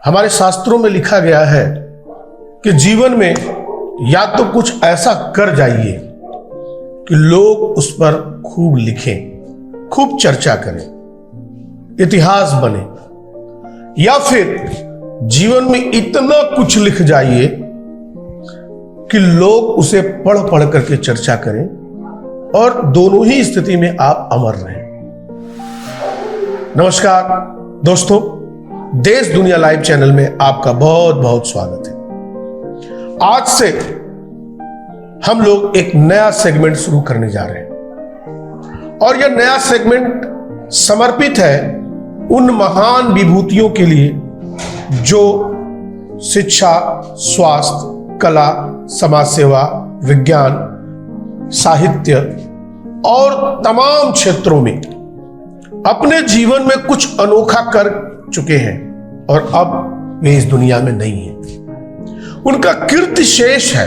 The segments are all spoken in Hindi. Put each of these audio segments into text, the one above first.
हमारे शास्त्रों में लिखा गया है कि जीवन में या तो कुछ ऐसा कर जाइए कि लोग उस पर खूब लिखें, खूब चर्चा करें, इतिहास बने, या फिर जीवन में इतना कुछ लिख जाइए कि लोग उसे पढ़ पढ़ करके चर्चा करें और दोनों ही स्थिति में आप अमर रहें। नमस्कार दोस्तों, देश दुनिया लाइव चैनल में आपका बहुत बहुत स्वागत है। आज से हम लोग एक नया सेगमेंट शुरू करने जा रहे हैं और यह नया सेगमेंट समर्पित है उन महान विभूतियों के लिए जो शिक्षा, स्वास्थ्य, कला, समाज सेवा, विज्ञान, साहित्य और तमाम क्षेत्रों में अपने जीवन में कुछ अनोखा कर चुके हैं और अब वे इस दुनिया में नहीं हैं। उनका कीर्ति शेष है,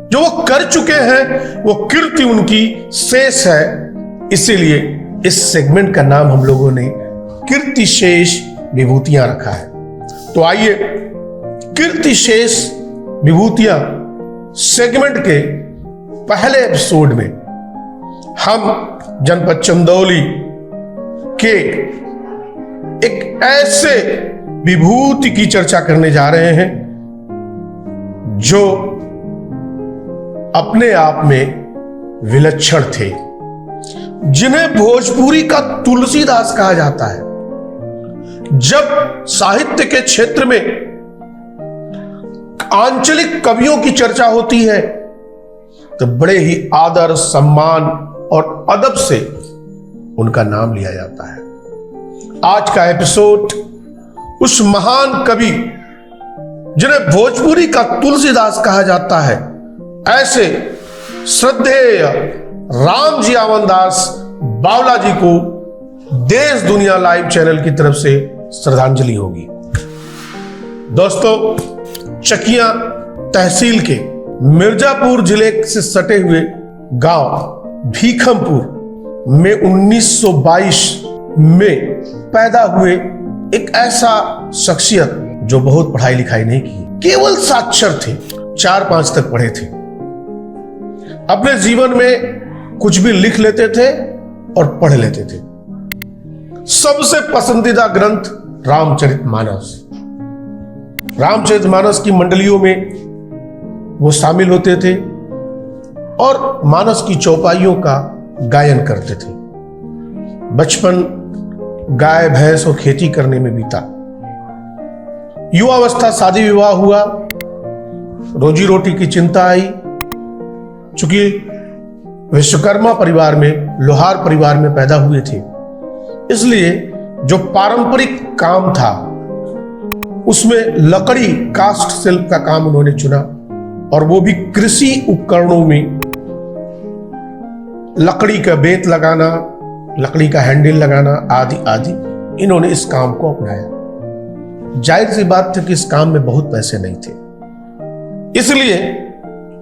जो वो कर चुके हैं वो कीर्ति उनकी शेष है। इसीलिए इस सेगमेंट का नाम हम लोगों ने कीर्ति शेष विभूतियां रखा है। तो आइए कीर्ति शेष विभूतियां सेगमेंट के पहले एपिसोड में हम जनपद चंदौली के एक ऐसे विभूति की चर्चा करने जा रहे हैं जो अपने आप में विलक्षण थे, जिन्हें भोजपुरी का तुलसीदास कहा जाता है। जब साहित्य के क्षेत्र में आंचलिक कवियों की चर्चा होती है तो बड़े ही आदर, सम्मान और अदब से उनका नाम लिया जाता है। आज का एपिसोड उस महान कवि जिन्हें भोजपुरी का तुलसीदास कहा जाता है, ऐसे श्रद्धेय रामजी आमनदास बावला जी को देश दुनिया लाइव चैनल की तरफ से श्रद्धांजलि होगी। दोस्तों, चकिया तहसील के मिर्जापुर जिले से सटे हुए गांव भीखमपुर में 1922 में पैदा हुए एक ऐसा शख्सियत जो बहुत पढ़ाई लिखाई नहीं की, केवल साक्षर थे, 4-5 तक पढ़े थे। अपने जीवन में कुछ भी लिख लेते थे और पढ़ लेते थे। सबसे पसंदीदा ग्रंथ रामचरितमानस। रामचरितमानस की मंडलियों में वो शामिल होते थे और मानस की चौपाइयों का गायन करते थे। बचपन गाय, भैंस और खेती करने में बीता। युवावस्था, शादी विवाह हुआ, रोजी रोटी की चिंता आई। चूंकि विश्वकर्मा परिवार में, लोहार परिवार में पैदा हुए थे, इसलिए जो पारंपरिक काम था उसमें लकड़ी, कास्ट शिल्प का काम उन्होंने चुना और वो भी कृषि उपकरणों में लकड़ी का बेंत लगाना, लकड़ी का हैंडल लगाना आदि आदि, इन्होंने इस काम को अपनाया। जाहिर सी बात थी कि इस काम में बहुत पैसे नहीं थे, इसलिए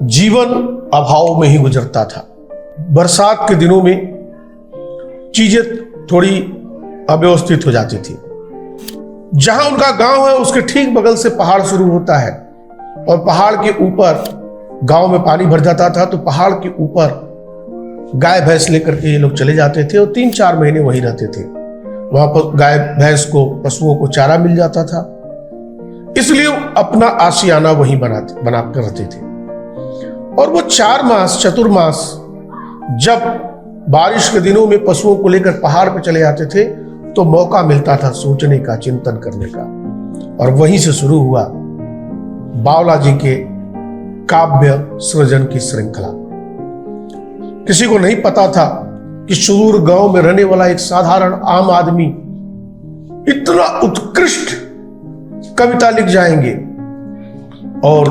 जीवन अभाव में ही गुजरता था। बरसात के दिनों में चीजें थोड़ी अव्यवस्थित हो जाती थी। जहां उनका गांव है उसके ठीक बगल से पहाड़ शुरू होता है और पहाड़ के ऊपर गांव में पानी भर जाता था, तो पहाड़ के ऊपर गाय भैंस लेकर के ये लोग चले जाते थे और 3-4 महीने वहीं रहते थे। वहां पर गाय भैंस को, पशुओं को चारा मिल जाता था, इसलिए अपना आशियाना वहीं बना कर रहते थे। और वो 4 मास, चतुर्मास, जब बारिश के दिनों में पशुओं को लेकर पहाड़ पर चले जाते थे तो मौका मिलता था सोचने का, चिंतन करने का। और वहीं से शुरू हुआ बावला जी के काव्य सृजन की श्रृंखला। किसी को नहीं पता था कि सुदूर गांव में रहने वाला एक साधारण आम आदमी इतना उत्कृष्ट कविता लिख जाएंगे। और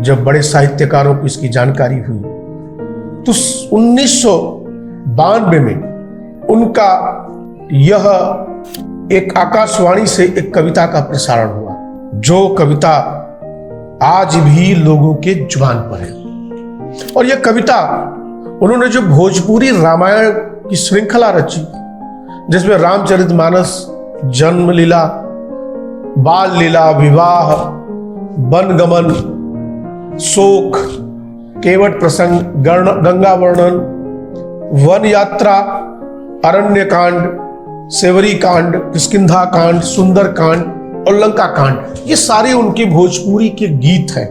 जब बड़े साहित्यकारों को इसकी जानकारी हुई तो 1992 में उनका यह एक आकाशवाणी से एक कविता का प्रसारण हुआ, जो कविता आज भी लोगों के जुबान पर है। और यह कविता उन्होंने जो भोजपुरी रामायण की श्रृंखला रची, जिसमें रामचरितमानस, जन्म लीला, बाल लीला, विवाह, वनगमन, शोक, केवट प्रसंग, गंगा वर्णन, वन यात्रा, अरण्य कांड, सेवरी कांड, किष्किंधा कांड, सुंदर कांड और लंका कांड, ये सारे उनके भोजपुरी के गीत हैं।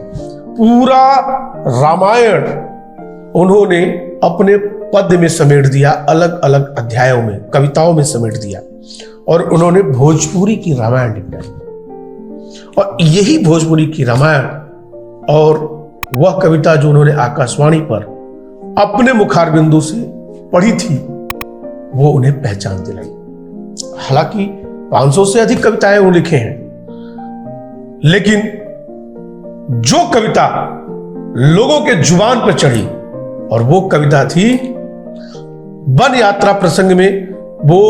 पूरा रामायण उन्होंने अपने पद्य में समेट दिया, अलग अलग अध्यायों में, कविताओं में समेट दिया और उन्होंने भोजपुरी की रामायण लिखी। और यही भोजपुरी की रामायण और वह कविता जो उन्होंने आकाशवाणी पर अपने मुखारबिंदु से पढ़ी थी, वो उन्हें पहचान दिलाई। हालांकि 500 से अधिक कविताएं वो लिखे हैं, लेकिन जो कविता लोगों के जुबान पर चढ़ी और वो कविता थी वन यात्रा प्रसंग में, वो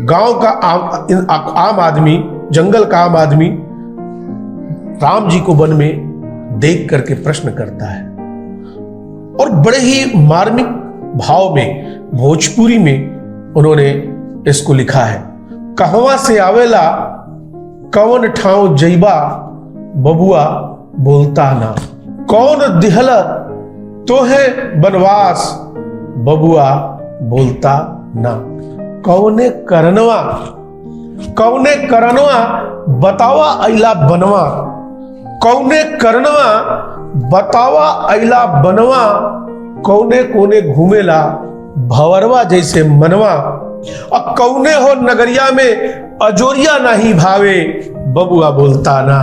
गांव का आम आदमी, जंगल का आम आदमी राम जी को वन में देख करके प्रश्न करता है और बड़े ही मार्मिक भाव में भोजपुरी में उन्होंने इसको लिखा है। कहवा से आवेला कौन ठाव जइबा बबुआ बोलता ना, कौन दिहला तोहे बनवास बबुआ बोलता ना, कौने करनवा बतावा अइला बनवा, कौने करनवा बतावा अइला बनवा, कौने कोने घूमेला भवरवा जैसे मनवा, और कौने हो नगरिया में अजोरिया नहीं भावे बबुआ बोलता ना,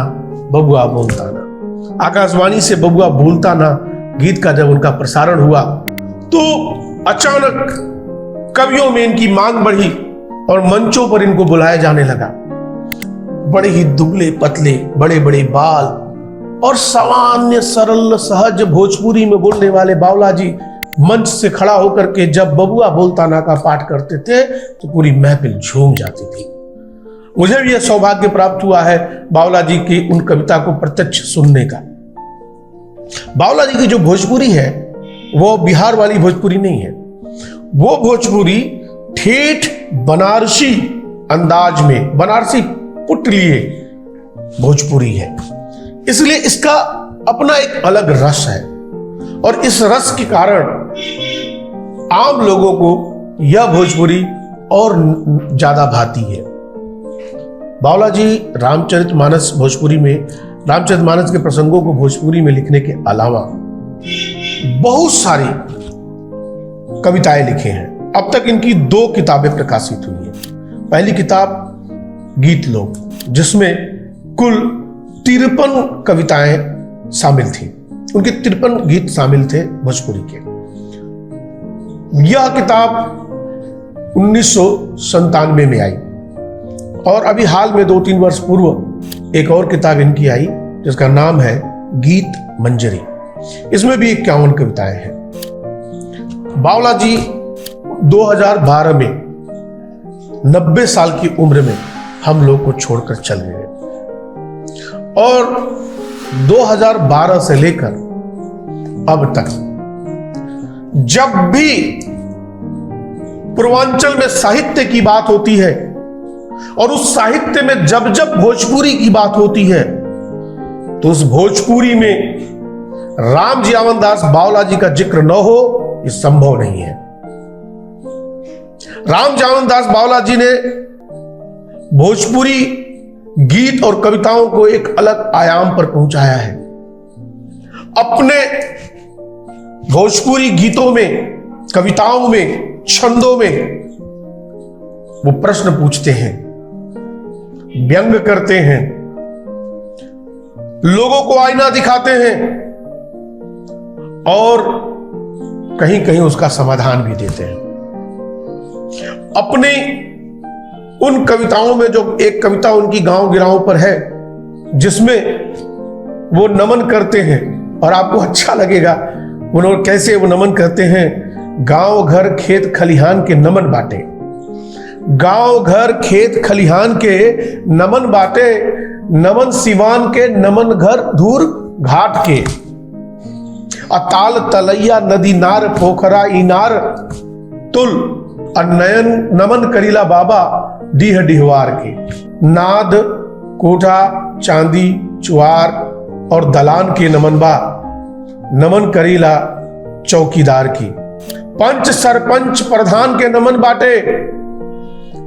बबुआ बोलता ना। आकाशवाणी से बबुआ बोलता ना गीत का जब उनका प्रसारण हुआ तो अचानक कवियों में इनकी मांग बढ़ी और मंचों पर इनको बुलाया जाने लगा। बड़े ही दुबले पतले, बड़े बड़े बाल और सामान्य सरल सहज भोजपुरी में बोलने वाले बावला जी मंच से खड़ा होकर के जब बबुआ बोलता ना का पाठ करते थे तो पूरी महफिल झूम जाती थी। मुझे भी यह सौभाग्य प्राप्त हुआ है बावला जी की उन कविता को प्रत्यक्ष सुनने का। बावला जी की जो भोजपुरी है वो बिहार वाली भोजपुरी नहीं है, वो भोजपुरी ठेठ बनारसी अंदाज में, बनारसी पुट लिए भोजपुरी है, इसलिए इसका अपना एक अलग रस है और इस रस के कारण आम लोगों को यह भोजपुरी और ज्यादा भाती है। बावला जी रामचरितमानस भोजपुरी में, रामचरितमानस के प्रसंगों को भोजपुरी में लिखने के अलावा बहुत सारी कविताएं लिखे हैं। अब तक इनकी 2 किताबें प्रकाशित हुई हैं। पहली किताब गीत लोक, जिसमें कुल 53 कविताएं शामिल थी, उनके 53 गीत शामिल थे भोजपुरी के। यह किताब 1997 में आई और अभी हाल में 2-3 वर्ष पूर्व एक और किताब इनकी आई जिसका नाम है गीत मंजरी। इसमें भी 51 कविताएं हैं। बावला जी 2012 में 90 साल की उम्र में हम लोग को छोड़कर चल गए और 2012 से लेकर अब तक जब भी पूर्वांचल में साहित्य की बात होती है और उस साहित्य में जब जब भोजपुरी की बात होती है तो उस भोजपुरी में राम जियावन दास बावला जी का जिक्र न हो, ये संभव नहीं है। राम जियावन दास बावला जी ने भोजपुरी गीत और कविताओं को एक अलग आयाम पर पहुंचाया है। अपने भोजपुरी गीतों में, कविताओं में, छंदों में वो प्रश्न पूछते हैं, व्यंग करते हैं, लोगों को आईना दिखाते हैं और कहीं कहीं उसका समाधान भी देते हैं। अपने उन कविताओं में जो एक कविता उनकी गांव गिराओं पर है जिसमें वो नमन करते हैं और आपको अच्छा लगेगा उन्होंने कैसे वो नमन करते हैं। गांव घर खेत खलिहान के नमन बाटे, गांव घर खेत खलिहान के नमन बाटे, नमन सिवान के नमन घर धूर घाट के, अताल तलैया नदी नार पोखरा इनार तुल, नयन नमन करीला बाबा डीह डिहवार के, नाद कोठा चांदी चुआर और दलान के नमनबा नमन करीला चौकीदार की, पंच सरपंच प्रधान के नमन बाटे,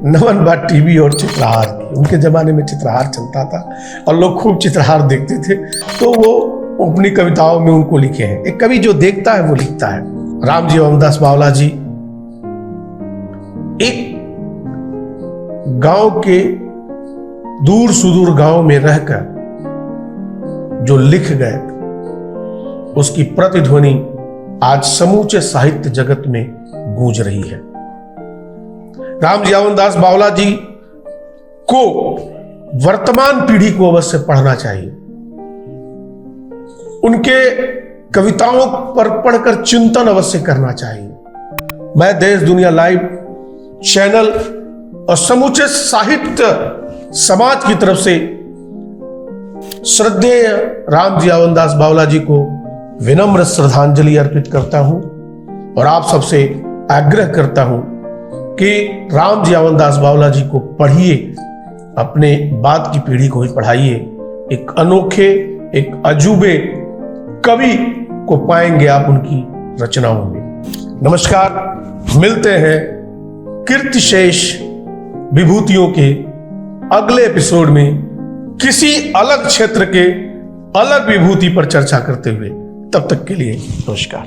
नमन बा टीवी और चित्रहार की। उनके जमाने में चित्रहार चलता था और लोग खूब चित्रहार देखते थे, तो वो अपनी कविताओं में उनको लिखे हैं। एक कवि जो देखता है वो लिखता है। रामजी एवमदास बावला जी एक गांव के दूर सुदूर गांव में रहकर जो लिख गए, उसकी प्रतिध्वनि आज समूचे साहित्य जगत में गूंज रही है। रामजी एवमदास बावला जी को वर्तमान पीढ़ी को अवश्य पढ़ना चाहिए। उनके कविताओं पर पढ़कर चिंतन अवश्य करना चाहिए। मैं देश दुनिया लाइव चैनल और समूचे साहित्य समाज की तरफ से श्रद्धेय रामजी एवमदास बावला जी को विनम्र श्रद्धांजलि अर्पित करता हूं और आप सबसे आग्रह करता हूं कि रामजी एवमदास बावला जी को पढ़िए, अपने बाद की पीढ़ी को भी पढ़ाइए। एक अनोखे, एक अजूबे कवि को पाएंगे आप उनकी रचनाओं में। नमस्कार, मिलते हैं कीर्तिशेष विभूतियों के अगले एपिसोड में किसी अलग क्षेत्र के अलग विभूति पर चर्चा करते हुए। तब तक के लिए नमस्कार।